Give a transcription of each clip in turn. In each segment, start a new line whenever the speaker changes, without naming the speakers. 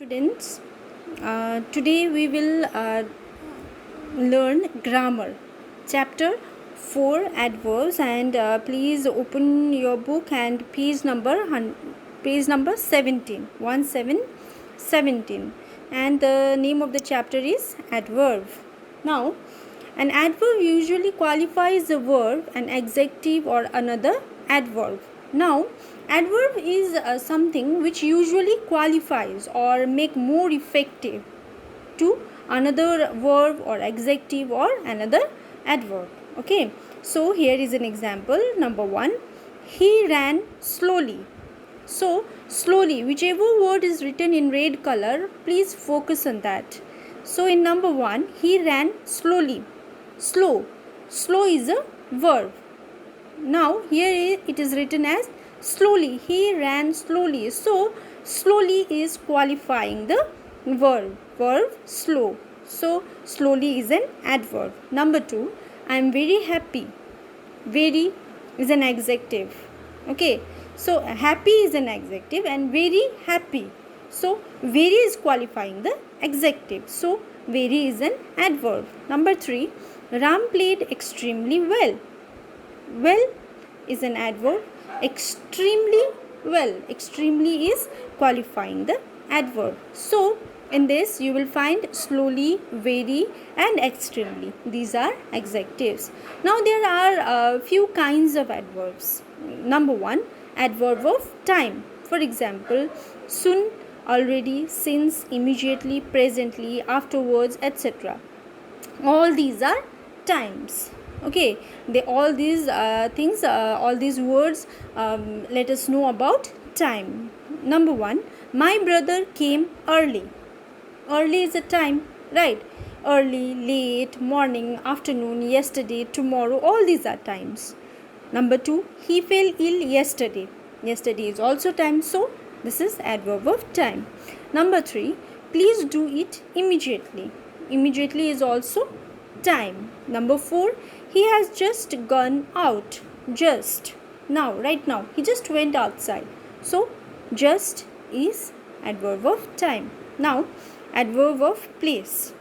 Students, today we will learn grammar, chapter 4 adverbs, and please open your book and page number 17, 17, and the name of the chapter is adverb. Now, an adverb usually qualifies a verb, an adjective, or another adverb. Now, adverb is something which usually qualifies or make more effective to another verb or adjective or another adverb. Okay, so here is an example. Number 1, he ran slowly. So, slowly, whichever word is written in red color, please focus on that. So, in number 1, he ran slowly. Slow is a verb. Now here it is written as slowly, he ran slowly. So slowly is qualifying the verb slow. So slowly is an adverb. Number 2, I am very happy. Very is an adjective. Okay, so happy is an adjective and very happy. So very is qualifying the adjective. So very is an adverb. Number 3, Ram played extremely well. Well is an adverb. Extremely well. Extremely is qualifying the adverb. So in this you will find slowly, very, and extremely. These are adjectives. Now there are a few kinds of adverbs. Number 1, adverb of time. For example, soon, already, since, immediately, presently, afterwards, etc. All these are times. Okay, all these things, all these words let us know about time. Number 1, my brother came early. Early is a time, right? Early, late, morning, afternoon, yesterday, tomorrow, all these are times. Number 2, he fell ill yesterday. Yesterday is also time, so this is adverb of time. Number 3, please do it immediately. Immediately is also time. Number 4, he has just gone out. Just now, right now, he just went outside. So just is adverb of time. Now adverb of place.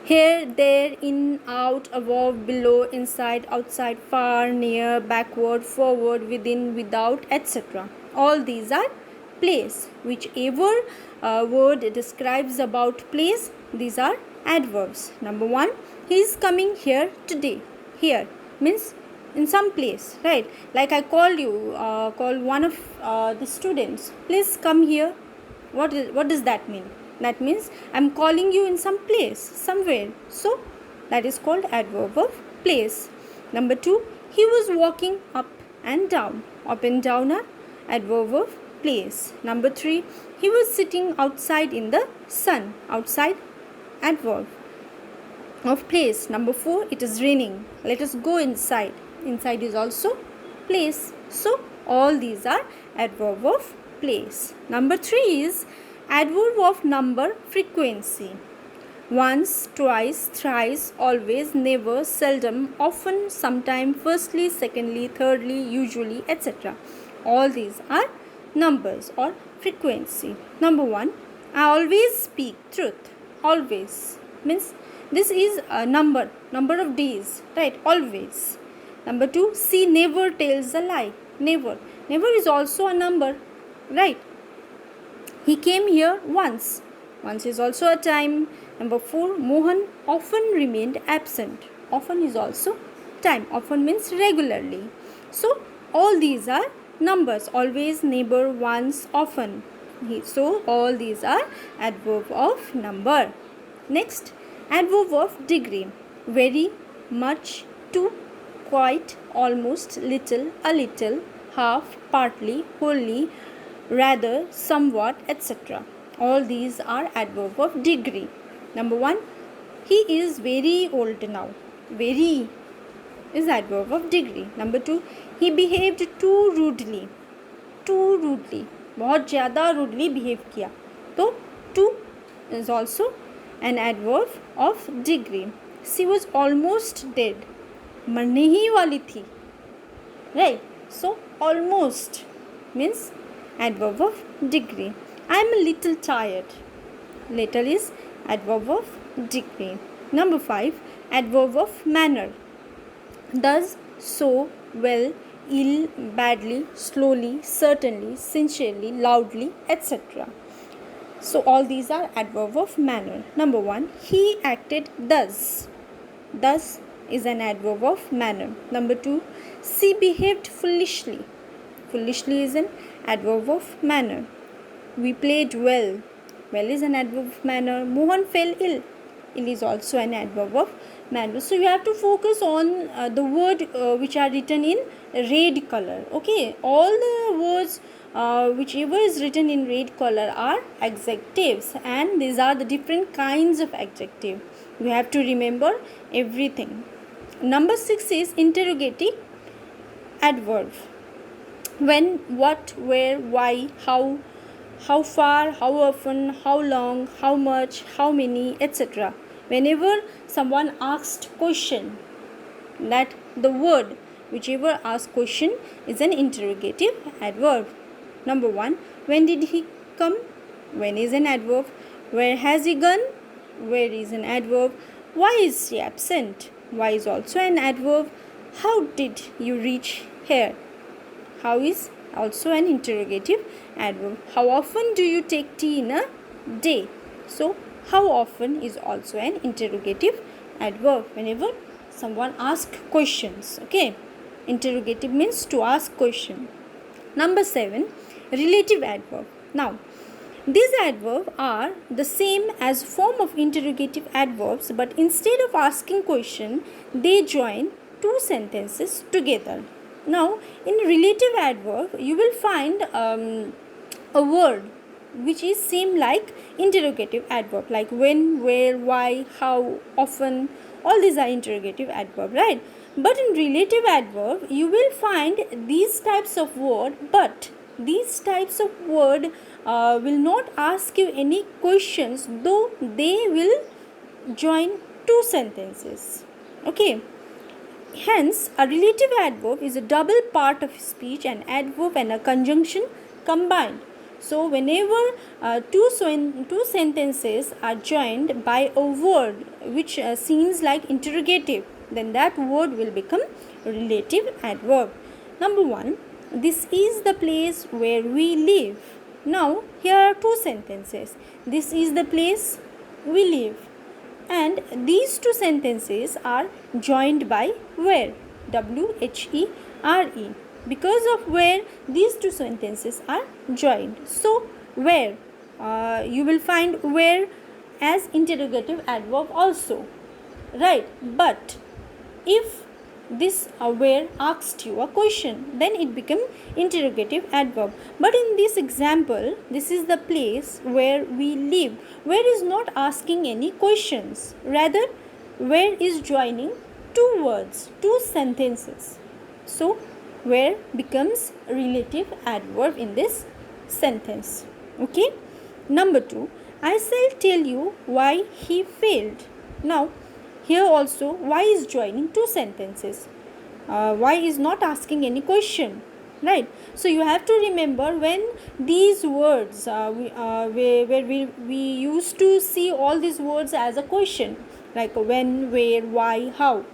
Here, there, in, out, above, below, inside, outside, far, near, backward, forward, within, without, etc. All these are place. Whichever word describes about place, these are adverbs. Number 1, he is coming here today. Here means in some place, right? Like I called you, call one of the students, please come here. What does that mean? That means I am calling you in some place, somewhere. So that is called adverb of place. Number 2, he was walking up and down. Up and down are adverb of place. Number 3, he was sitting outside in the sun. Outside, adverb of place. Number 4, it is raining. Let us go inside. Inside is also place. So all these are adverb of place. Number 3 is adverb of number, frequency. Once, twice, thrice, always, never, seldom, often, sometime, firstly, secondly, thirdly, usually, etc. All these are numbers or frequency. Number 1, I always speak truth. Always means this is a number of days, right? Always. Number 2, she never tells a lie. Never is also a number, right? He came here once. Once is also a time. Number 4, Mohan often remained absent. Often is also time. Often means regularly. So all these are numbers. Always, never, once, often. So all these are adverb of number. Next, adverb of degree. Very, much, to, quite, almost, little, a little, half, partly, wholly, rather, somewhat, etc. All these are adverb of degree. Number 1, he is very old now. Very is adverb of degree. Number 2, he behaved too rudely. Too rudely, बहुत ज़्यादा rudely behave किया. तो too is also an adverb of degree. She was almost dead. मरने ही वाली थी. Right? So almost means adverb of degree. I am a little tired. Little is adverb of degree. Number 5, adverb of manner. Does, so, well, ill, badly, slowly, certainly, sincerely, loudly, etc. So all these are adverb of manner. Number 1, he acted thus. Thus is an adverb of manner. Number 2, she behaved foolishly. Foolishly is an adverb of manner. We played well. Well is an adverb of manner. Mohan fell ill. Ill is also an adverb of manner. So you have to focus on the word which are written in red color. Okay, all the words whichever is written in red color are adjectives, and these are the different kinds of adjective. You have to remember everything. Number 6 is interrogative adverb. When, what, where, why, how far, how often, how long, how much, how many, etc. Whenever someone asked question, that the word whichever asked question is an interrogative adverb. Number 1, when did he come? When is an adverb. Where has he gone? Where is an adverb. Why is he absent? Why is also an adverb. How did you reach here? How is also an interrogative adverb. How often do you take tea in a day? So how often is also an interrogative adverb whenever someone asks questions. Okay, interrogative means to ask question. Number 7, relative adverb. Now these adverbs are the same as form of interrogative adverbs, but instead of asking question, they join two sentences together. Now in relative adverb you will find a word which is same like interrogative adverb, like when, where, why, how, often. All these are interrogative adverb, right? But in relative adverb you will find these types of word, but these types of word will not ask you any questions, though they will join two sentences. Okay, hence a relative adverb is a double part of speech, an adverb and a conjunction combined. So whenever two sentences are joined by a word which seems like interrogative, then that word will become relative adverb. Number 1, this is the place where we live. Now here are two sentences. This is the place we live, and these two sentences are joined by where, where. Because of where, these two sentences are joined. So where, you will find where as interrogative adverb also, right? But if this where asked you a question, then it become interrogative adverb. But in this example, this is the place where we live. Where is not asking any questions, rather where is joining two words, two sentences. So where becomes relative adverb in this sentence. Okay. Number 2, I shall tell you why he failed. Now here also why is joining two sentences. Why is not asking any question, right? So you have to remember when these words where we used to see all these words as a question, like when, where, why, how.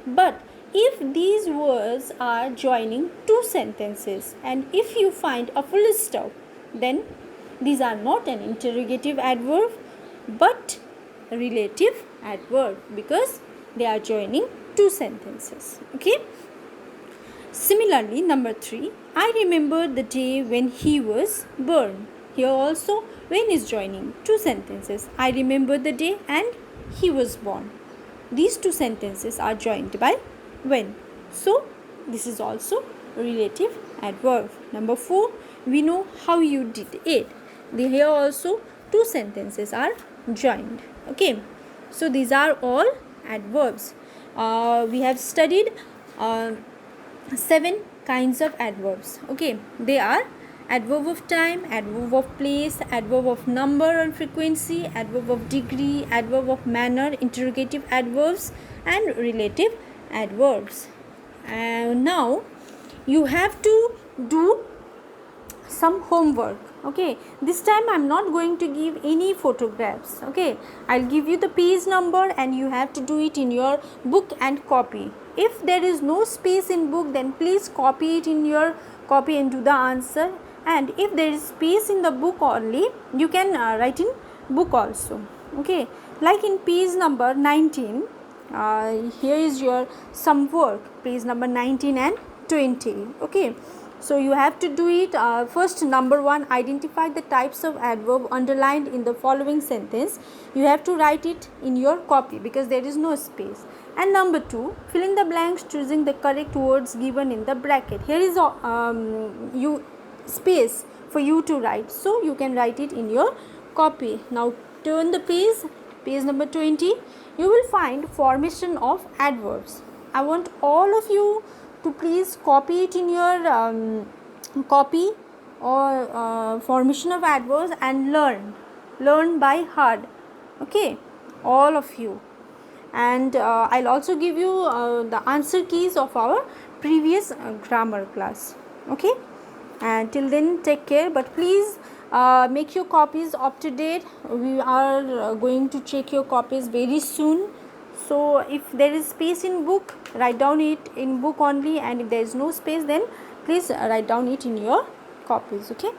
But if these words are joining two sentences, and if you find a full stop, then these are not an interrogative adverb but relative adverb, because they are joining two sentences. Okay. Similarly, number 3, I remember the day when he was born. Here also when is joining two sentences. I remember the day and he was born. These two sentences are joined by when. So this is also relative adverb. Number 4, we know how you did it. Here also two sentences are joined. Okay, so these are all adverbs. We have studied 7 kinds of adverbs. Okay, they are adverb of time, adverb of place, adverb of number and frequency, adverb of degree, adverb of manner, interrogative adverbs, and relative adverbs. And now you have to do some homework. Okay, this time I am not going to give any photographs. Okay, I will give you the page number and you have to do it in your book and copy. If there is no space in book, then please copy it in your copy and do the answer, and if there is space in the book only, you can write in book also. Okay, like in page number 19, here is your some work, page number 19 and 20. Okay, so you have to do it. First, number 1, identify the types of adverb underlined in the following sentence. You have to write it in your copy because there is no space. And number 2, fill in the blanks choosing the correct words given in the bracket. Here is you space for you to write, so you can write it in your copy. Now turn the page number 20. You will find formation of adverbs. I want all of you to please copy it in your copy or formation of adverbs and learn by heart. Okay, all of you. And I'll also give you the answer keys of our previous grammar class. Okay, and till then take care, but please make your copies up to date. We are going to check your copies very soon. So if there is space in book, write down it in book only, and if there is no space, then please write down it in your copies. Okay.